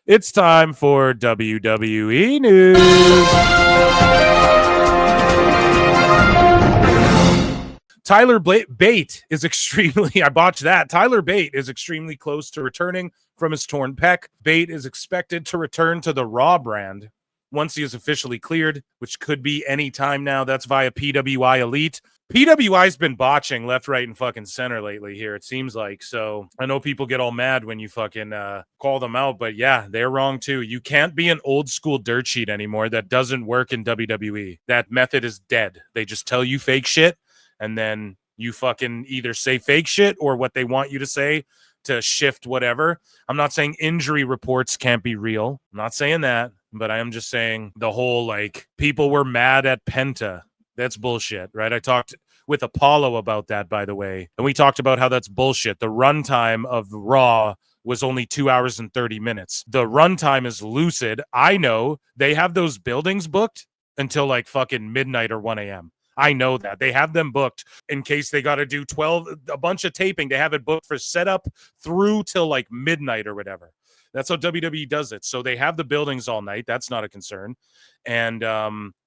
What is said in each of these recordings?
It's time for WWE News. Tyler Bate is extremely, I botched that. Tyler Bate is extremely close to returning from his torn pec. Bate is expected to return to the Raw brand once he is officially cleared, which could be any time now. That's via PWI Elite. PWI's been botching left, right, and fucking center lately here, it seems like. So I know people get all mad when you fucking call them out, but yeah, they're wrong too. You can't be an old school dirt sheet anymore. That doesn't work in WWE. That method is dead. They just tell you fake shit, and then you fucking either say fake shit or what they want you to say to shift whatever. I'm not saying injury reports can't be real. I'm not saying that, but I am just saying the whole, like, people were mad at Penta. That's bullshit, right? I talked with Apollo about that, by the way, and we talked about how that's bullshit. The runtime of Raw was only 2 hours and 30 minutes. The runtime is lucid. I know they have those buildings booked until like fucking midnight or 1 a.m. I know that. They have them booked in case they got to do a bunch of taping. They have it booked for setup through till like midnight or whatever. That's how WWE does it. So they have the buildings all night. That's not a concern. And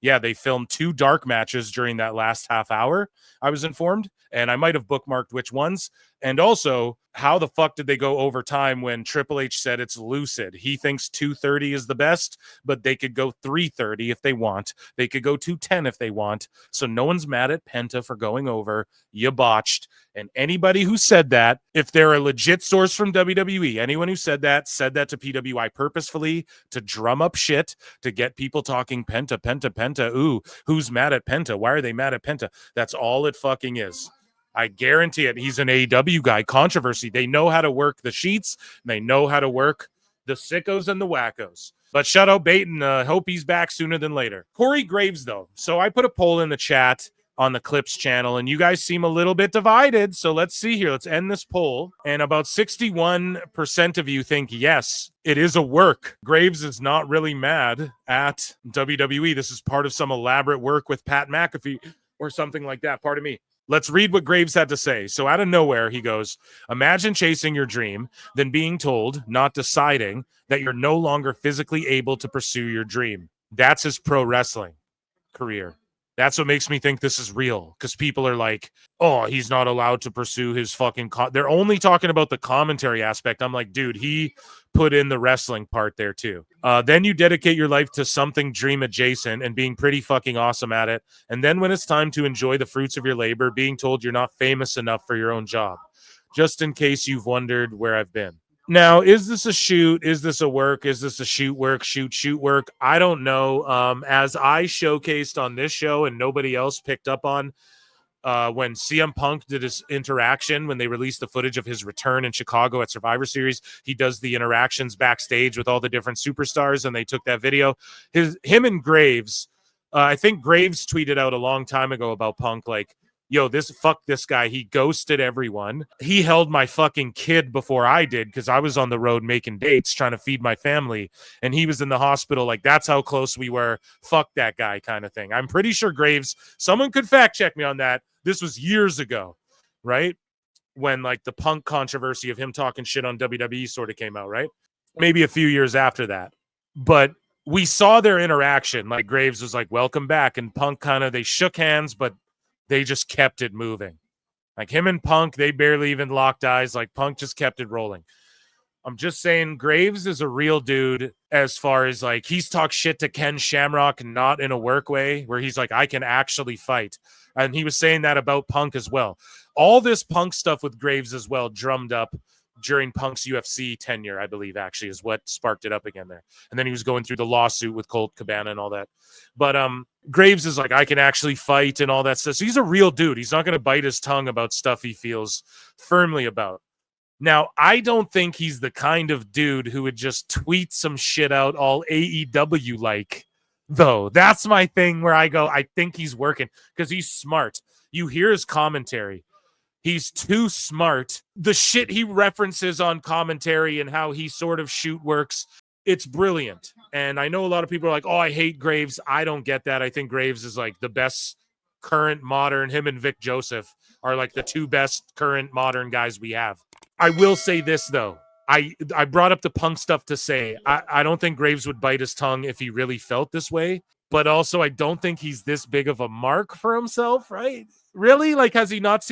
yeah, they filmed 2 dark matches during that last half hour, I was informed. And I might have bookmarked which ones. And also, how the fuck did they go overtime when Triple H said it's lucid? He thinks 2:30 is the best, but they could go 3:30 if they want. They could go 2:10 if they want. So no one's mad at Penta for going over. You botched. And anybody who said that, if they're a legit source from WWE, anyone who said that to PWI purposefully to drum up shit, to get people talking Penta, Penta, Penta. Ooh, who's mad at Penta? Why are they mad at Penta? That's all it fucking is. I guarantee it. He's an AEW guy. Controversy. They know how to work the sheets. They know how to work the sickos and the wackos. But shout out Bate and hope he's back sooner than later. Corey Graves, though. So I put a poll in the chat on the Clips channel, and you guys seem a little bit divided. So let's see here. Let's end this poll. And about 61% of you think, yes, it is a work. Graves is not really mad at WWE. This is part of some elaborate work with Pat McAfee or something like that. Pardon me. Let's read what Graves had to say. So out of nowhere, he goes, imagine chasing your dream, then being told, not deciding, that you're no longer physically able to pursue your dream. That's his pro wrestling career. That's what makes me think this is real, because people are like, oh, he's not allowed to pursue his fucking... They're only talking about the commentary aspect. I'm like, dude, he put in the wrestling part there too. Then you dedicate your life to something dream adjacent and being pretty fucking awesome at it. And then when it's time to enjoy the fruits of your labor, being told you're not famous enough for your own job. Just in case you've wondered where I've been. Now, is this a shoot? Is this a work? Is this a shoot work, shoot work? I don't know. As I showcased on this show and nobody else picked up on, when CM Punk did his interaction, when they released the footage of his return in Chicago at Survivor Series, he does the interactions backstage with all the different superstars, and they took that video. Him and Graves, I think Graves tweeted out a long time ago about Punk, like, yo, fuck this guy. He ghosted everyone. He held my fucking kid before I did because I was on the road making dates trying to feed my family, and he was in the hospital. Like, that's how close we were. Fuck that guy kind of thing. I'm pretty sure Graves, someone could fact check me on that. This was years ago, right? When like the Punk controversy of him talking shit on WWE sort of came out, right? Maybe a few years after that. But we saw their interaction. Like, Graves was like, welcome back. And Punk they shook hands, but they just kept it moving. Like, him and Punk, they barely even locked eyes. Like, Punk just kept it rolling. I'm just saying, Graves is a real dude as far as, like, he's talked shit to Ken Shamrock, not in a work way, where he's like, I can actually fight. And he was saying that about Punk as well. All this Punk stuff with Graves as well drummed up during Punk's UFC tenure, I believe, actually, is what sparked it up again there. And then he was going through the lawsuit with Colt Cabana and all that. But Graves is like, I can actually fight and all that stuff. So he's a real dude. He's not going to bite his tongue about stuff he feels firmly about. Now, I don't think he's the kind of dude who would just tweet some shit out all AEW-like, though. That's my thing where I go, I think he's working because he's smart. You hear his commentary. He's too smart. The shit he references on commentary and how he sort of shoot works, it's brilliant. And I know a lot of people are like, oh, I hate Graves. I don't get that. I think Graves is like the best current modern. Him and Vic Joseph are like the two best current modern guys we have. I will say this, though. I brought up the Punk stuff to say I don't think Graves would bite his tongue if he really felt this way, but also I don't think he's this big of a mark for himself, right? Really? Like, is he not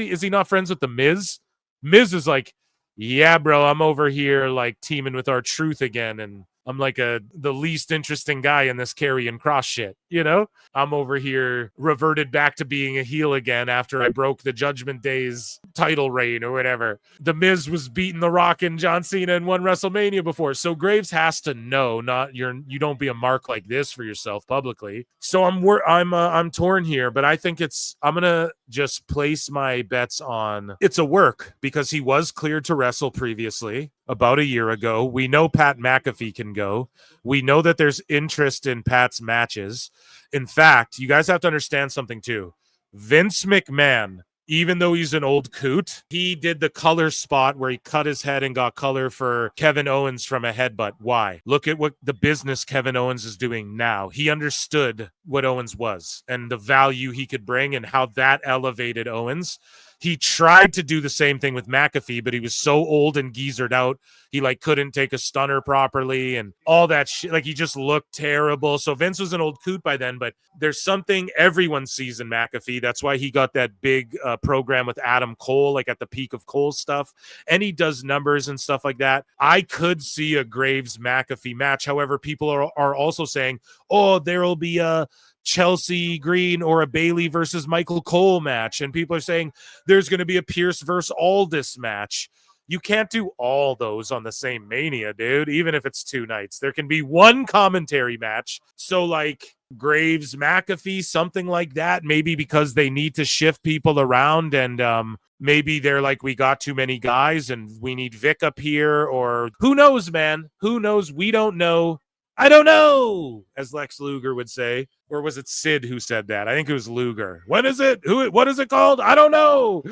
friends with the Miz? Miz is like, yeah, bro, I'm over here like teaming with R-Truth again, and I'm like the least interesting guy in this carrying cross shit, you know? I'm over here reverted back to being a heel again after I broke the Judgment Day's title reign or whatever. The Miz was beating The Rock and John Cena and won WrestleMania before. So Graves has to know you don't be a mark like this for yourself publicly. So I'm torn here, but I think I'm going to just place my bets on it's a work because he was cleared to wrestle previously about a year ago. We know Pat McAfee can go. We know that there's interest in Pat's matches. In fact, you guys have to understand something too. Vince McMahon, even though he's an old coot, he did the color spot where he cut his head and got color for Kevin Owens from a headbutt. Why? Look at what the business Kevin Owens is doing now. He understood what Owens was and the value he could bring and how that elevated Owens. He tried to do the same thing with McAfee, but he was so old and geezered out. He like couldn't take a stunner properly and all that shit. Like he just looked terrible. So Vince was an old coot by then, but there's something everyone sees in McAfee. That's why he got that big program with Adam Cole, like at the peak of Cole's stuff. And he does numbers and stuff like that. I could see a Graves McAfee match. However, people are also saying, oh, there'll be a Chelsea Green or a Bailey versus Michael Cole match. And people are saying there's going to be a Pierce versus Aldis match. You can't do all those on the same Mania, dude, even if it's 2 nights. There can be one commentary match. So like Graves, McAfee, something like that, maybe because they need to shift people around and maybe they're like, we got too many guys and we need Vic up here, or who knows, man? Who knows? We don't know. I don't know, as Lex Luger would say. Or was it Sid who said that? I think it was Luger. When is it? What is it called? I don't know.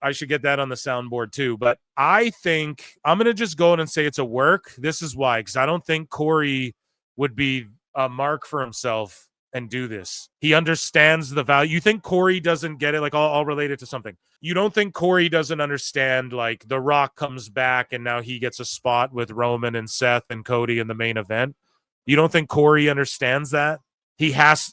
I should get that on the soundboard too. But I think I'm going to just go in and say it's a work. This is why, because I don't think Corey would be a mark for himself and do this. He understands the value. You think Corey doesn't get it? Like I'll relate it to something. You don't think Corey doesn't understand like The Rock comes back and now he gets a spot with Roman and Seth and Cody in the main event? You don't think Corey understands that?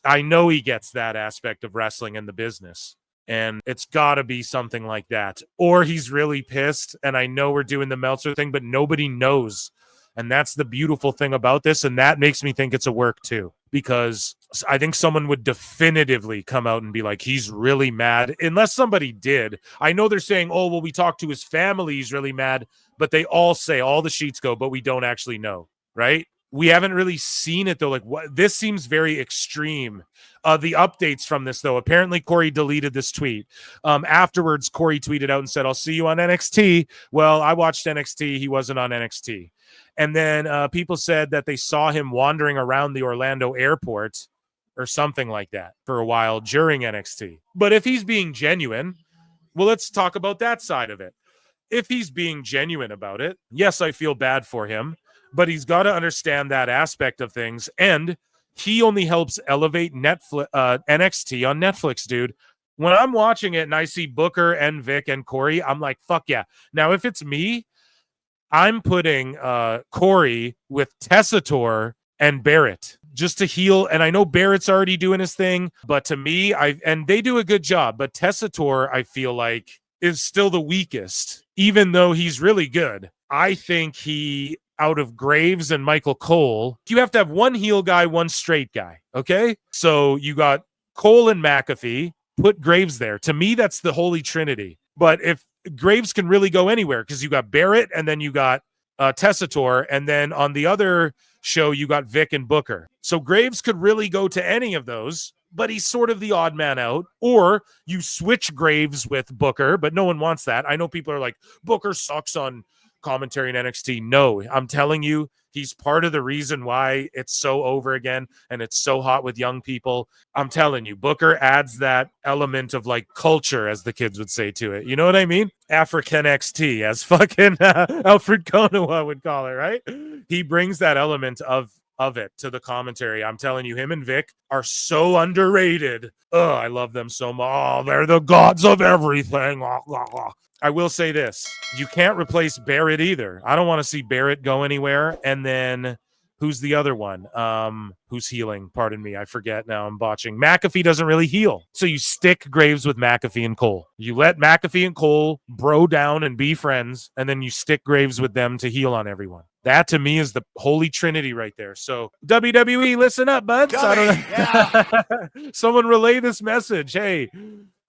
I know he gets that aspect of wrestling in the business. And it's got to be something like that. Or he's really pissed. And I know we're doing the Meltzer thing, but nobody knows. And that's the beautiful thing about this. And that makes me think it's a work too. Because I think someone would definitively come out and be like, he's really mad. Unless somebody did. I know they're saying, oh, well, we talked to his family. He's really mad. But they all say, all the sheets go, but we don't actually know. Right? We haven't really seen it, though. Like, what? This seems very extreme. The updates from this, though, apparently Corey deleted this tweet. Afterwards, Corey tweeted out and said, I'll see you on NXT. Well, I watched NXT. He wasn't on NXT. And then people said that they saw him wandering around the Orlando airport or something like that for a while during NXT. But if he's being genuine, well, let's talk about that side of it. If he's being genuine about it, yes, I feel bad for him. But he's got to understand that aspect of things. And he only helps elevate NXT on Netflix, dude. When I'm watching it and I see Booker and Vic and Corey, I'm like, fuck yeah. Now, if it's me, I'm putting Corey with Tessitore and Barrett just to heal. And I know Barrett's already doing his thing, but to me, and they do a good job. But Tessitore, I feel like, is still the weakest, even though he's really good. I think out of Graves and Michael Cole, you have to have one heel guy, one straight guy. Okay. So you got Cole and McAfee, put Graves there. To me, that's the holy trinity. But if Graves can really go anywhere, because you got Barrett and then you got Tessitore, and then on the other show, you got Vic and Booker. So Graves could really go to any of those, but he's sort of the odd man out. Or you switch Graves with Booker, but no one wants that. I know people are like, Booker sucks on commentary in NXT. No, I'm telling you, he's part of the reason why it's so over again and it's so hot with young people. I'm telling you, Booker adds that element of like culture, as the kids would say to it. You know what I mean? African NXT, as fucking Alfred Konuwa would call it, right? He brings that element of it to the commentary. I'm telling you, him and Vic are so underrated. Oh, I love them so much. Oh, they're the gods of everything. I will say this. You can't replace Barrett either. I don't want to see Barrett go anywhere. And then who's the other one? Who's healing? Pardon me. I forget now. I'm botching. McAfee doesn't really heal. So you stick Graves with McAfee and Cole. You let McAfee and Cole bro down and be friends, and then you stick Graves with them to heal on everyone. That to me is the holy trinity right there. So WWE, listen up, buds. Someone relay this message. Hey,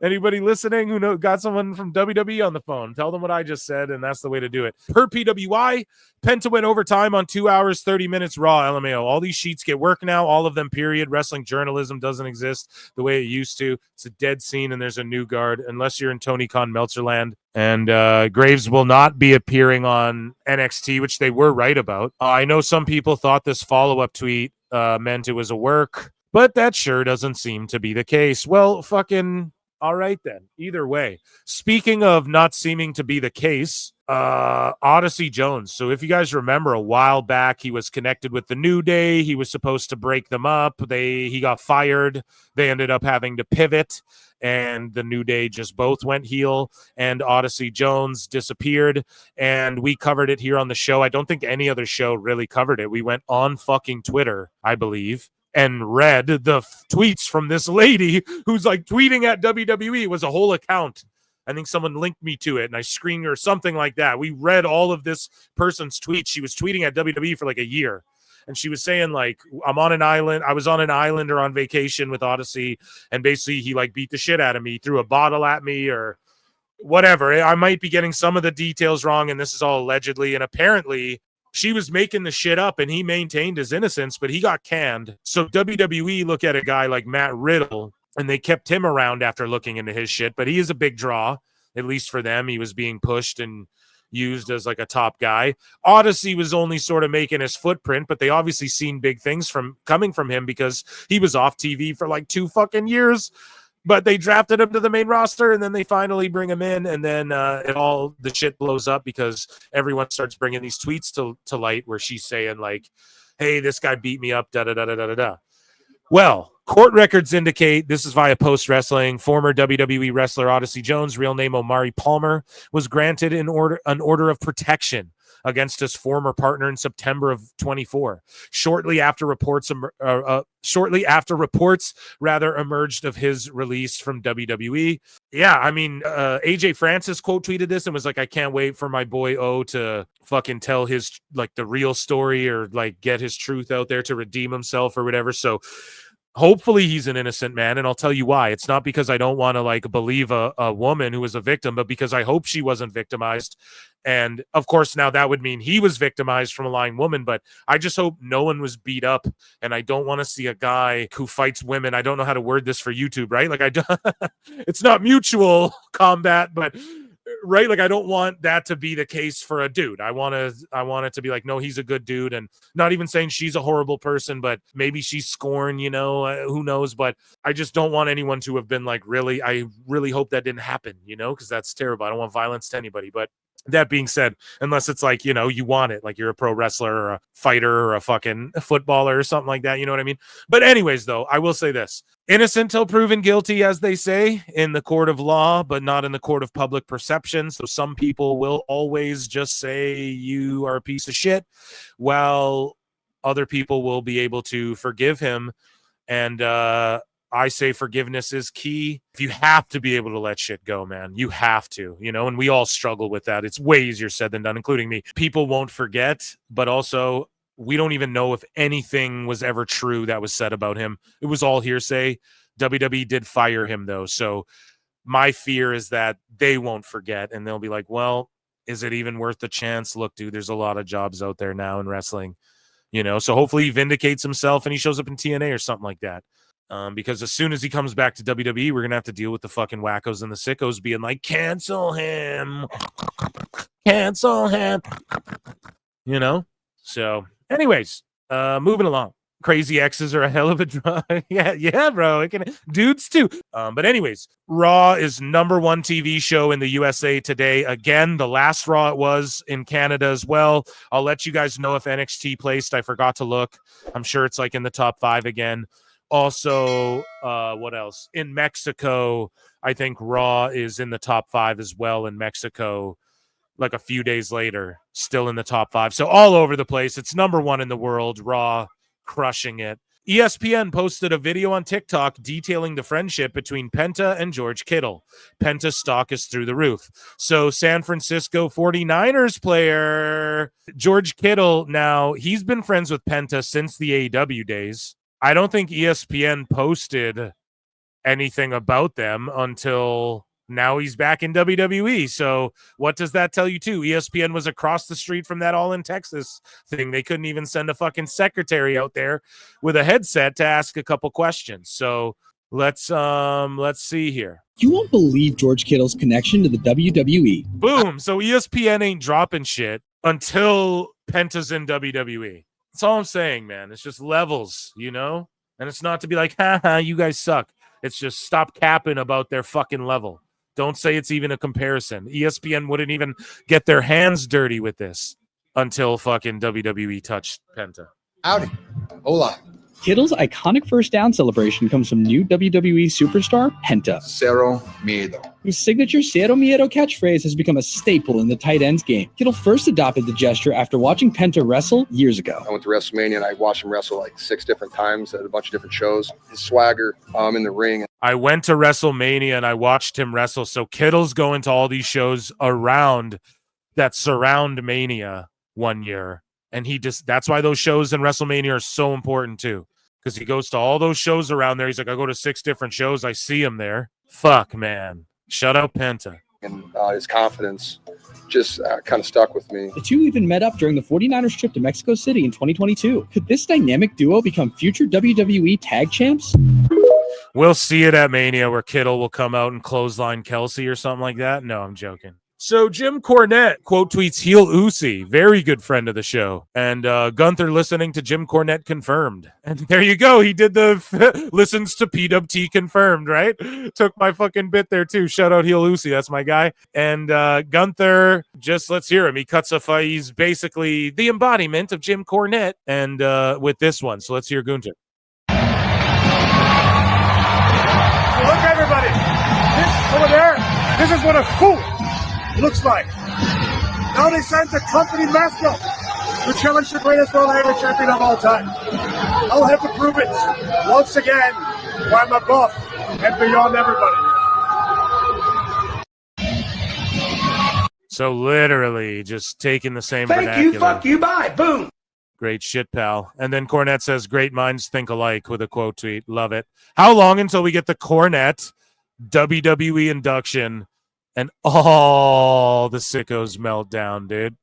anybody listening who got someone from WWE on the phone, tell them what I just said, and that's the way to do it. Per PWI, Penta went overtime on 2 hours, 30 minutes Raw, LMAO. All these sheets get work now, all of them, period. Wrestling journalism doesn't exist the way it used to. It's a dead scene, and there's a new guard, unless you're in Tony Khan Meltzer land. And Graves will not be appearing on NXT, which they were right about. I know some people thought this follow-up tweet meant it was a work, but that sure doesn't seem to be the case. Well, fucking... all right, then. Either way. Speaking of not seeming to be the case, Odyssey Jones. So if you guys remember, a while back, he was connected with the New Day. He was supposed to break them up. He got fired. They ended up having to pivot, and the New Day just both went heel, and Odyssey Jones disappeared, and we covered it here on the show. I don't think any other show really covered it. We went on fucking Twitter, I believe, and read the tweets from this lady who's like tweeting at WWE. It was a whole account. I think someone linked me to it, and I screened her, something like that. We read all of this person's tweets. She was tweeting at WWE for like a year, and she was saying like, I'm on an island. I was on an island or on vacation with Odyssey, and basically he like beat the shit out of me, threw a bottle at me or whatever. I might be getting some of the details wrong, and this is all allegedly, and apparently she was making the shit up, and he maintained his innocence, but he got canned. So WWE look at a guy like Matt Riddle, and they kept him around after looking into his shit, but he is a big draw, at least for them. He was being pushed and used as like a top guy. Odyssey was only sort of making his footprint, but they obviously seen big things coming from him because he was off TV for like 2 fucking years. But they drafted him to the main roster, and then they finally bring him in, and then the shit blows up because everyone starts bringing these tweets to light where she's saying like, hey, this guy beat me up, da-da-da-da-da-da. Well, court records indicate, this is via Post Wrestling, former WWE wrestler Odyssey Jones, real name Omari Palmer, was granted an order of protection against his former partner in September of 24. Shortly after reports emerged of his release from WWE. Yeah, I mean, AJ Francis quote tweeted this and was like, I can't wait for my boy O to fucking tell his like the real story or like get his truth out there to redeem himself or whatever. So hopefully he's an innocent man, and I'll tell you why. It's not because I don't want to like believe a woman who was a victim, but because I hope she wasn't victimized. And of course, now that would mean he was victimized from a lying woman, but I just hope no one was beat up. And I don't want to see a guy who fights women. I don't know how to word this for YouTube, right? Like it's not mutual combat, but right, like I don't want that to be the case for a dude. I want it to be like, no, he's a good dude, and not even saying she's a horrible person, but maybe she's scorned, who knows. But I just don't want anyone to have been like, really, I really hope that didn't happen, because that's terrible. I don't want violence to anybody. But that being said, unless it's like, you want it, like you're a pro wrestler or a fighter or a fucking footballer or something like that, you know what I mean? But anyways, though, I will say this: innocent till proven guilty, as they say, in the court of law, but not in the court of public perception. So some people will always just say you are a piece of shit, while other people will be able to forgive him. And I say forgiveness is key. You have to be able to let shit go, man. You have to, and we all struggle with that. It's way easier said than done, including me. People won't forget, but also we don't even know if anything was ever true that was said about him. It was all hearsay. WWE did fire him, though. So my fear is that they won't forget, and they'll be like, well, is it even worth the chance? Look, dude, there's a lot of jobs out there now in wrestling, so hopefully he vindicates himself and he shows up in TNA or something like that. Because as soon as he comes back to WWE, we're going to have to deal with the fucking wackos and the sickos being like, cancel him. Cancel him. So anyways, moving along. Crazy X's are a hell of a draw. yeah, bro. Dudes too. But anyways, Raw is #1 TV show in the USA today. Again, the last Raw it was in Canada as well. I'll let you guys know if NXT placed. I forgot to look. I'm sure it's like in the top 5 again. Also, what else? In Mexico, I think Raw is in the top 5 as well in Mexico, like a few days later, still in the top 5. So all over the place. It's number 1 in the world, Raw crushing it. ESPN posted a video on TikTok detailing the friendship between Penta and George Kittle. Penta's stock is through the roof. So San Francisco 49ers player George Kittle, now he's been friends with Penta since the AEW days. I don't think ESPN posted anything about them until now he's back in WWE. So what does that tell you too? ESPN was across the street from that All in Texas thing. They couldn't even send a fucking secretary out there with a headset to ask a couple questions. So let's see here. You won't believe George Kittle's connection to the WWE. Boom. So ESPN ain't dropping shit until Penta's in WWE. That's all I'm saying, man. It's just levels, you know? And it's not to be like, haha, you guys suck. It's just stop capping about their fucking level. Don't say it's even a comparison. ESPN wouldn't even get their hands dirty with this until fucking WWE touched Penta. Howdy. Hola. Kittle's iconic first down celebration comes from new WWE superstar Penta, Cero miedo. whose signature Cero Miedo catchphrase has become a staple in the tight ends game. Kittle first adopted the gesture after watching Penta wrestle years ago. I went to WrestleMania and I watched him wrestle like 6 different times at a bunch of different shows. His swagger in the ring. I went to WrestleMania and I watched him wrestle. So Kittle's going to all these shows around that surround Mania one year. And that's why those shows in WrestleMania are so important too. Because he goes to all those shows around there. He's like, I go to 6 different shows. I see him there. Fuck, man. Shut up, Penta. And his confidence just kind of stuck with me. The two even met up during the 49ers trip to Mexico City in 2022. Could this dynamic duo become future WWE tag champs? We'll see it at Mania where Kittle will come out and clothesline Kelsey or something like that. No, I'm joking. So Jim Cornette quote tweets heel Uzi, very good friend of the show. And Gunther listening to Jim Cornette confirmed. And there you go. He did the listens to PWT confirmed, right? Took my fucking bit there too. Shout out heel Uzi. That's my guy. And Gunther, just let's hear him. He cuts a fight. He's basically the embodiment of Jim Cornette. And with this one. So let's hear Gunther. So look, everybody. This over there, this is what a fool looks like. Now they sent the company mascot to challenge the greatest world heavyweight champion of all time. I'll have to prove it once again why I'm above and beyond everybody. So literally just taking the same vernacular. Fuck you, bye, boom. Great shit, pal. And then Cornette says, great minds think alike with a quote tweet. Love it. How long until we get the Cornette WWE induction and all the sickos melt down, dude?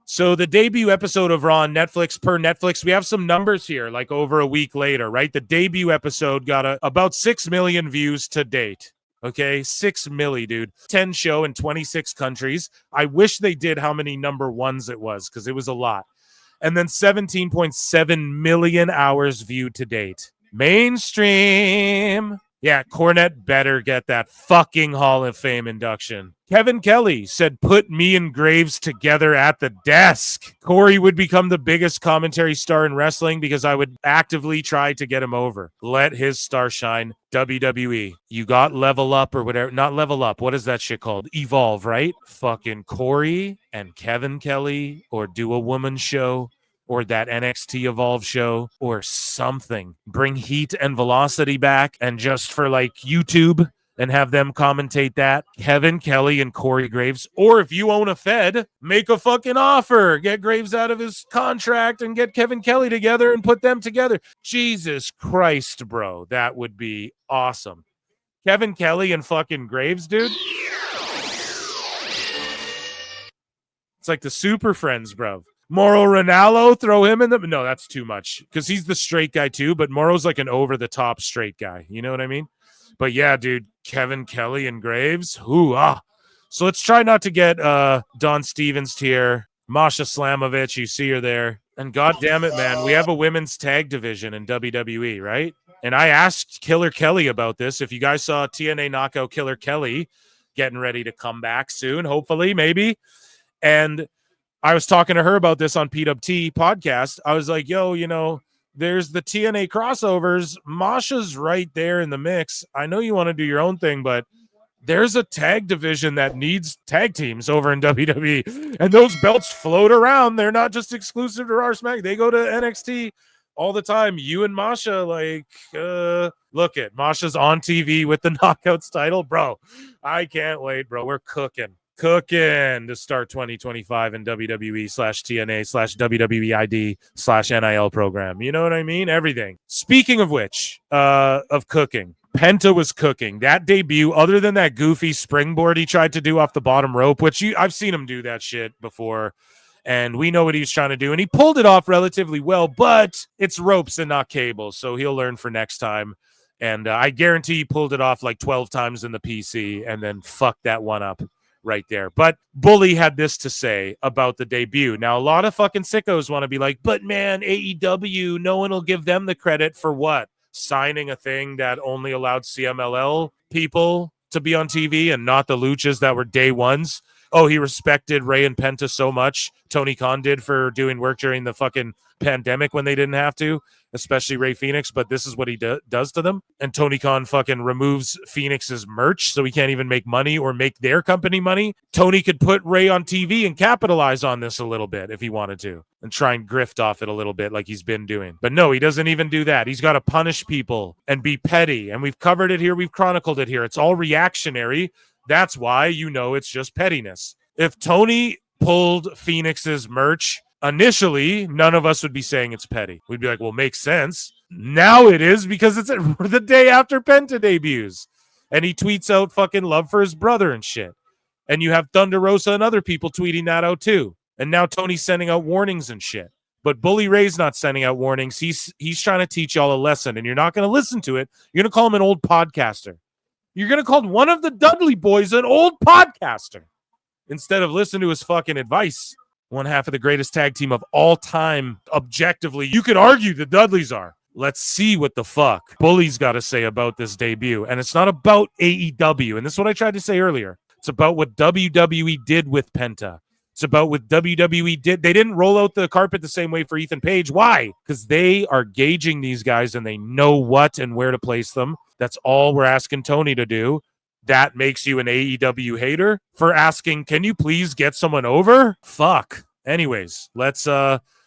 So the debut episode of Raw on Netflix, per Netflix, we have some numbers here, like over a week later, right? The debut episode got about 6 million views to date. Okay, 6 milli, dude. 10 show in 26 countries. I wish they did how many number ones it was, because it was a lot. And then 17.7 million hours viewed to date. Mainstream. Yeah, Cornette better get that fucking Hall of Fame induction. Kevin Kelly said, put me and Graves together at the desk. Corey would become the biggest commentary star in wrestling because I would actively try to get him over. Let his star shine. WWE. You got Level Up or whatever. Not Level Up. What is that shit called? Evolve, right? Fucking Corey and Kevin Kelly, or do a woman show, or that NXT Evolve show, or something. Bring Heat and Velocity back, and just for like YouTube, and have them commentate that. Kevin Kelly and Corey Graves. Or if you own a Fed, make a fucking offer. Get Graves out of his contract and get Kevin Kelly together and put them together. Jesus Christ, bro. That would be awesome. Kevin Kelly and fucking Graves, dude. It's like the Super Friends, bro. Mauro Ranallo, throw him in the... No, that's too much. Because he's the straight guy too, but Mauro's like an over-the-top straight guy. You know what I mean? But yeah, dude, Kevin Kelly and Graves. So let's try not to get Don Stevens tier. Masha Slamovich, you see her there. And God damn it, man, we have a women's tag division in WWE, right? And I asked Killer Kelly about this. If you guys saw TNA Knockout Killer Kelly getting ready to come back soon, hopefully, maybe. And I was talking to her about this on PWT podcast. I was like, yo, there's the TNA crossovers. Masha's right there in the mix. I know you want to do your own thing, but there's a tag division that needs tag teams over in WWE. And those belts float around. They're not just exclusive to Raw Smack. They go to NXT all the time. You and Masha, look at Masha's on TV with the Knockouts title. Bro, I can't wait, bro. We're cooking to start 2025 in WWE/TNA/WWEID/NIL program. You know what I mean? Everything. Speaking of which, of cooking, Penta was cooking. That debut, other than that goofy springboard he tried to do off the bottom rope, which I've seen him do that shit before, and we know what he's trying to do, and he pulled it off relatively well, but it's ropes and not cables, so he'll learn for next time. And I guarantee he pulled it off like 12 times in the PC and then fucked that one up right there. But Bully had this to say about the debut. Now, a lot of fucking sickos want to be like, but man, AEW, no one will give them the credit for what? Signing a thing that only allowed CMLL people to be on TV and not the luchas that were day ones. Oh, he respected Ray and Penta so much. Tony Khan did for doing work during the fucking pandemic when they didn't have to, especially Ray Phoenix, but this is what he does to them. And Tony Khan fucking removes Phoenix's merch so he can't even make money or make their company money. Tony could put Ray on TV and capitalize on this a little bit if he wanted to and try and grift off it a little bit like he's been doing. But no, he doesn't even do that. He's got to punish people and be petty. And we've covered it here. We've chronicled it here. It's all reactionary. That's why it's just pettiness. If Tony pulled Phoenix's merch, initially, none of us would be saying it's petty. We'd be like, well, makes sense. Now it is because it's the day after Penta debuts. And he tweets out fucking love for his brother and shit. And you have Thunder Rosa and other people tweeting that out too. And now Tony's sending out warnings and shit. But Bully Ray's not sending out warnings. He's trying to teach y'all a lesson. And you're not going to listen to it. You're going to call him an old podcaster. You're going to call one of the Dudley boys an old podcaster instead of listening to his fucking advice. One half of the greatest tag team of all time, objectively. You could argue the Dudleys are. Let's see what the fuck Bully's got to say about this debut. And it's not about AEW. And this is what I tried to say earlier. It's about what WWE did with Penta. It's about what WWE did. They didn't roll out the carpet the same way for Ethan Page. Why? Because they are gauging these guys and they know what and where to place them. That's all we're asking Tony to do. That makes you an AEW hater for asking, can you please get someone over? Fuck. Anyways, let's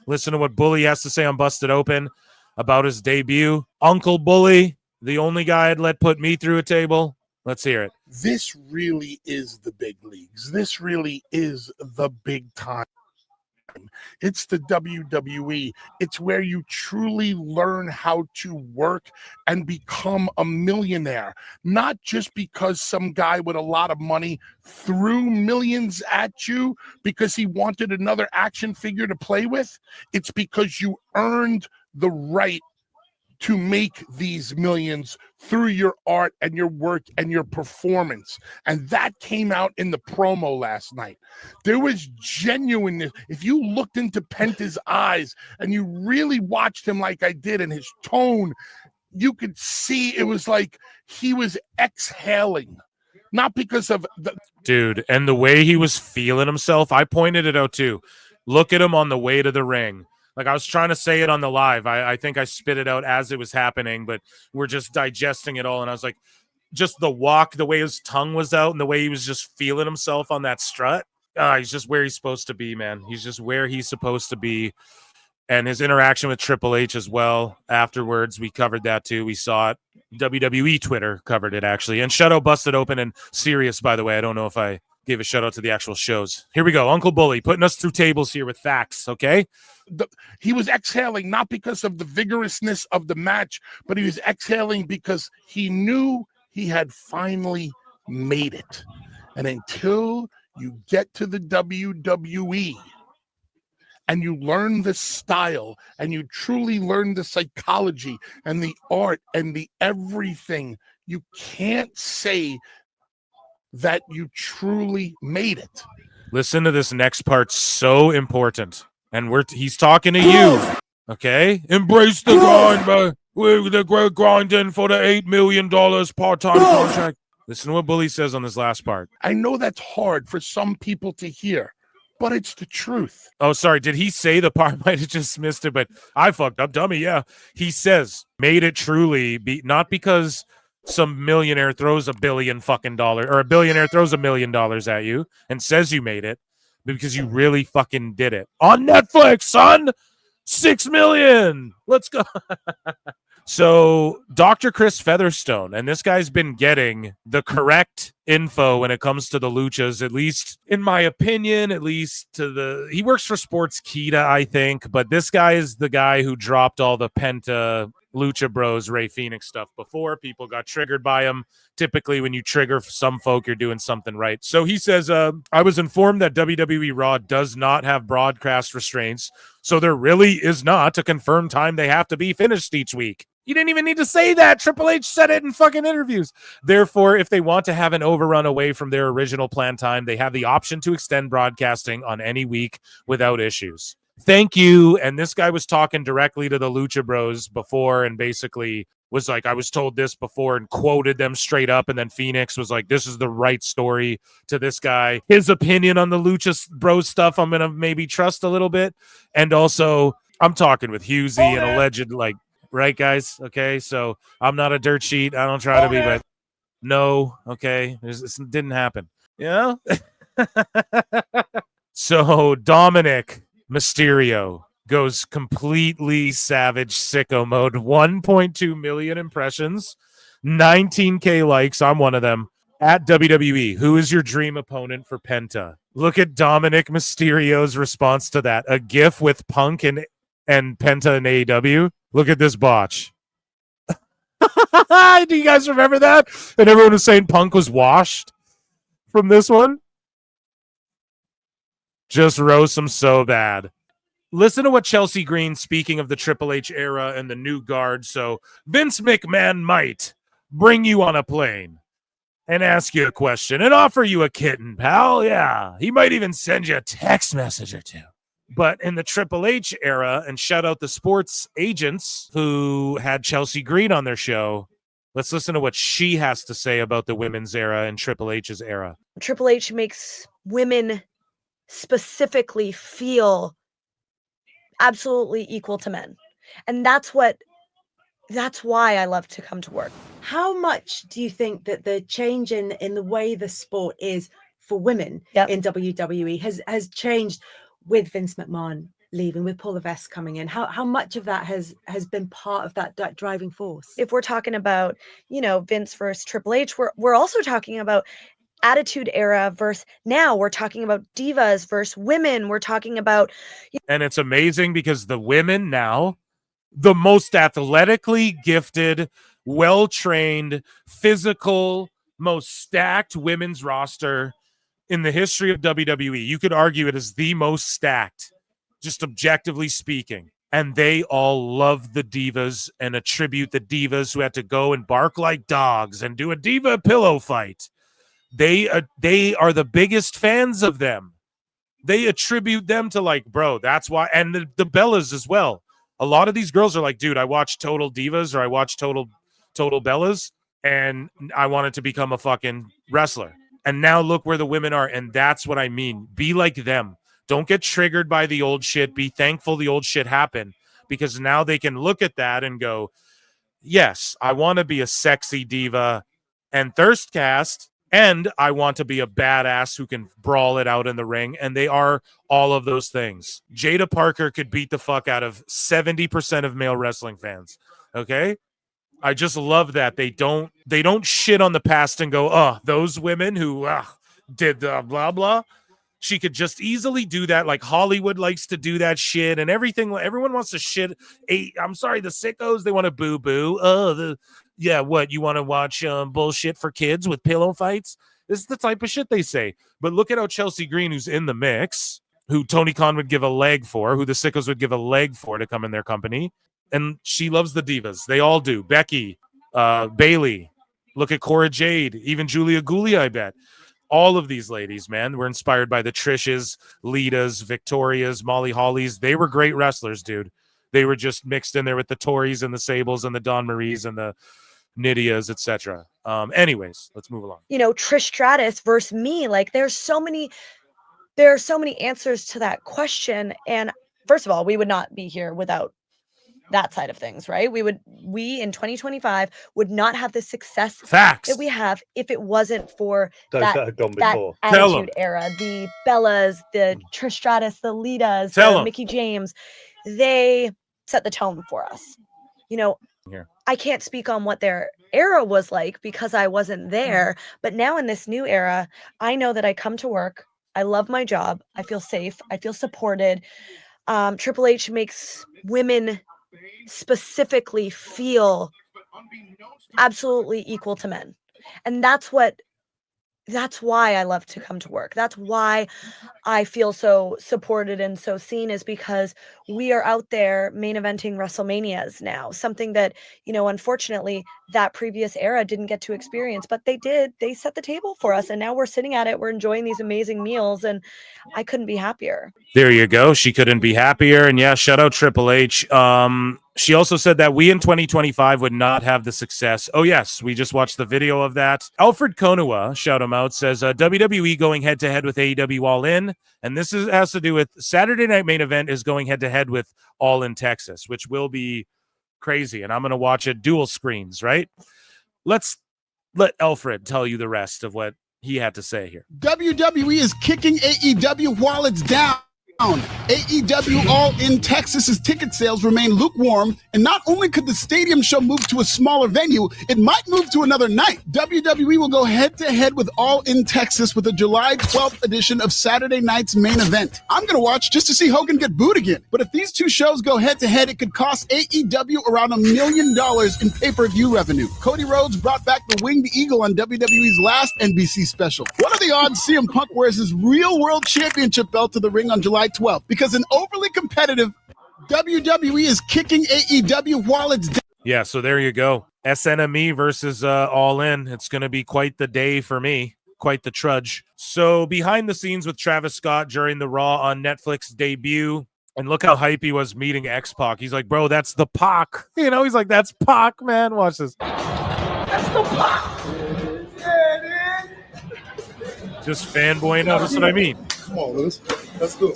listen to what Bully has to say on Busted Open about his debut. Uncle Bully, the only guy I'd let put me through a table. Let's hear it. This really is the big leagues. This really is the big time. It's the WWE. It's where you truly learn how to work and become a millionaire. Not just because some guy with a lot of money threw millions at you because he wanted another action figure to play with. It's because you earned the right to make these millions through your art and your work and your performance. And that came out in the promo last night. There was genuineness. If you looked into Penta's eyes and you really watched him like I did, and his tone, you could see it was like he was exhaling. Not because of the dude, and the way he was feeling himself, I pointed it out too. Look at him on the way to the ring. Like I was trying to say it on the live. I think I spit it out as it was happening, but we're just digesting it all. And I was like, just the walk, the way his tongue was out and the way he was just feeling himself on that strut. He's just where he's supposed to be, man. He's just where he's supposed to be. And his interaction with Triple H as well. Afterwards, we covered that too. We saw it. WWE Twitter covered it actually. And shout out Busted Open and Sirius, by the way. I don't know if I gave a shout out to the actual shows. Here we go. Uncle Bully putting us through tables here with facts. Okay. He was exhaling not because of the vigorousness of the match, but he was exhaling because he knew he had finally made it. And until you get to the WWE and you learn the style and you truly learn the psychology and the art and the everything, you can't say that you truly made it. Listen to this next part. So important. And he's talking to you. Okay? Embrace the grind, bro. We're the great grinding for the $8 million part-time contract. Listen to what Bully says on this last part. I know that's hard for some people to hear, but it's the truth. Oh, sorry. Did he say the part? Might have just missed it, but I fucked up, dummy. Yeah. He says, made it truly be not because some millionaire throws $1 billion fucking dollar or a billionaire throws $1 million at you and says you made it, but because you really fucking did it on Netflix, son. 6 million. Let's go. So Dr. Chris Featherstone, and this guy's been getting the correct info when it comes to the luchas, at least in my opinion, at least he works for Sportskeeda, I think, but this guy is the guy who dropped all the Penta Lucha Bros Ray Phoenix stuff before. People got triggered by him. Typically, when you trigger some folk, you're doing something right. So he says, I was informed that WWE Raw does not have broadcast restraints, so there really is not a confirmed time they have to be finished each week. You didn't even need to say that. Triple H said it in fucking interviews. Therefore, if they want to have an overrun away from their original planned time, they have the option to extend broadcasting on any week without issues. Thank you. And this guy was talking directly to the Lucha Bros before and basically was like, I was told this before, and quoted them straight up. And then Phoenix was like, this is the right story to this guy. His opinion on the Lucha Bros stuff, I'm going to maybe trust a little bit. And also, I'm talking with Husey and alleged, like, right, guys? Okay, so I'm not a dirt sheet. I don't try to be, but no, okay, this didn't happen. You know? So Dominic Mysterio goes completely savage sicko mode. 1.2 million impressions, 19K likes. I'm one of them. At WWE, who is your dream opponent for Penta? Look at Dominic Mysterio's response to that. A GIF with Punk and Penta and AEW. Look at this botch. Do you guys remember that? And everyone was saying Punk was washed from this one. Just roast him so bad. Listen to what Chelsea Green, speaking of the Triple H era and the new guard. So Vince McMahon might bring you on a plane and ask you a question and offer you a kitten, pal. Yeah. He might even send you a text message or two. But in the Triple H era, and shout out the sports agents who had Chelsea Green on their show, let's listen to what she has to say about the women's era and Triple H's era. Triple H makes women specifically feel absolutely equal to men. And that's why I love to come to work. How much do you think that the change in the way the sport is for women in WWE has changed with Vince McMahon leaving, with Paul Levesque coming in? How much of that has been part of that driving force? If we're talking about, Vince versus Triple H, we're also talking about Attitude Era versus now. We're talking about divas versus women. We're talking about... And it's amazing because the women now, the most athletically gifted, well-trained, physical, most stacked women's roster in the history of WWE. You could argue it is the most stacked, just objectively speaking. And they all love the divas and attribute the divas who had to go and bark like dogs and do a diva pillow fight. They are the biggest fans of them. They attribute them to, like, bro, that's why. And the Bellas as well. A lot of these girls are like, dude, I watch Total Divas or I watch Total Bellas and I wanted to become a fucking wrestler. And now look where the women are. And that's what I mean. Be like them. Don't get triggered by the old shit. Be thankful the old shit happened, because now they can look at that and go, yes, I want to be a sexy diva and thirstcast, and I want to be a badass who can brawl it out in the ring. And they are all of those things. Jada Parker could beat the fuck out of 70% of male wrestling fans. Okay? I just love that they don't shit on the past and go, oh, those women who did the blah blah. She could just easily do that, like Hollywood likes to do that shit and everything. Everyone wants to shit. I'm sorry, the sickos, they want to boo boo. What, you want to watch bullshit for kids with pillow fights? This is the type of shit they say. But look at how Chelsea Green, who's in the mix, who Tony Khan would give a leg for, who the sickos would give a leg for to come in their company. And she loves the divas. They all do. Becky, Bailey, look at Cora Jade, even Julia Gulli, I bet. All of these ladies, man, were inspired by the Trishas, Litas, Victorias, Molly Hollies. They were great wrestlers, dude. They were just mixed in there with the Tories and the Sables and the Dawn Maries and the Nydias, etc. Anyways, let's move along. Trish Stratus versus me. Like, there's so many there are so many answers to that question. And first of all, we would not be here without that side of things, right? We in 2025 would not have the success Facts that we have if it wasn't for Those that that had gone that before. Tell 'em. attitude era, the Bellas, the Trish Stratus, the Litas, Tell the 'em. Mickey James. They set the tone for us. You know, Here. I can't speak on what their era was like because I wasn't there, but now in this new era, I know that I come to work, I love my job, I feel safe, I feel supported. Triple H makes women specifically feel absolutely equal to men. And that's why I love to come to work. That's why I feel so supported and so seen, is because we are out there main eventing WrestleManias now, something that, you know, unfortunately that previous era didn't get to experience, but they did. They set the table for us, and now we're sitting at it. We're enjoying these amazing meals, and I couldn't be happier. There you go. She couldn't be happier. And yeah, shout out Triple H. She also said that we in 2025 would not have the success. Oh, yes. We just watched the video of that. Alfred Konua, shout him out, says WWE going head to head with AEW All In. And this has to do with Saturday Night Main Event is going head to head with All In Texas, which will be crazy. And I'm going to watch it dual screens, right? Let's let Alfred tell you the rest of what he had to say here. WWE is kicking AEW while it's down. AEW All In Texas's ticket sales remain lukewarm, and not only could the stadium show move to a smaller venue, it might move to another night. WWE will go head-to-head with All In Texas with a July 12th edition of Saturday night's Main Event. I'm going to watch just to see Hogan get booed again. But if these two shows go head-to-head, it could cost AEW around $1 million in pay-per-view revenue. Cody Rhodes brought back the Winged Eagle on WWE's last NBC special. What are the odds CM Punk wears his real World Championship belt to the ring on July 12th? Because an overly competitive WWE is kicking AEW while it's down. Yeah, so there you go. SNME versus All In. It's going to be quite the day for me. Quite the trudge. So behind the scenes with Travis Scott during the Raw on Netflix debut. And look how hype he was meeting X-Pac. He's like, bro, that's the Pac. You know, he's like, that's Pac, man. Watch this. That's the Pac. Yeah, it is. Just fanboying out. That's what I mean. Come on, Lewis. Let's go.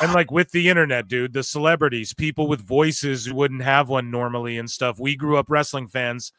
And like with the internet, dude, the celebrities, people with voices who wouldn't have one normally and stuff. We grew up wrestling fans.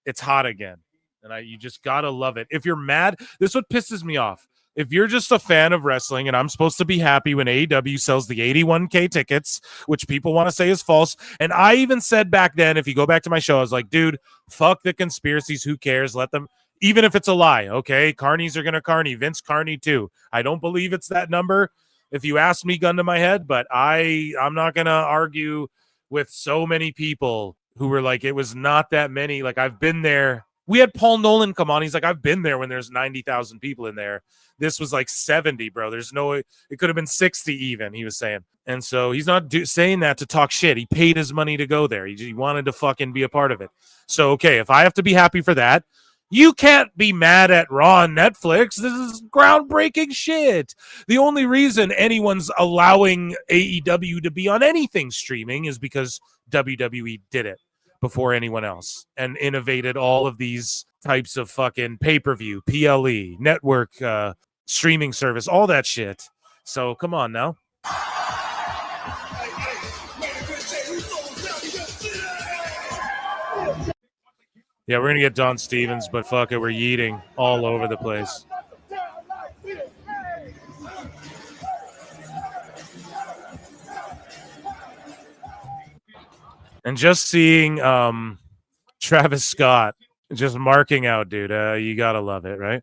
It's hot again. And you just got to love it. If you're mad, this is what pisses me off. If you're just a fan of wrestling, and I'm supposed to be happy when AEW sells the 81K tickets, which people want to say is false. And I even said back then, if you go back to my show, I was like, dude, fuck the conspiracies. Who cares? Let them, even if it's a lie. Okay. Carnies are going to carny. Vince Carney too. I don't believe it's that number. If you ask me, gun to my head, but I'm not going to argue with so many people who were like, it was not that many. Like, I've been there. We had Paul Nolan come on. He's like, I've been there when there's 90,000 people in there. This was like 70, bro. There's no, it could have been 60 even, he was saying. And so he's not saying that to talk shit. He paid his money to go there. He wanted to fucking be a part of it. So, okay, if I have to be happy for that, you can't be mad at Raw on Netflix. This is groundbreaking shit. The only reason anyone's allowing AEW to be on anything streaming is because WWE did it before anyone else and innovated all of these types of fucking pay-per-view, PLE, network, streaming service, all that shit. So come on now. Yeah, we're going to get Don Stevens, but fuck it, we're yeeting all over the place. And just seeing Travis Scott just marking out, dude, you got to love it, right?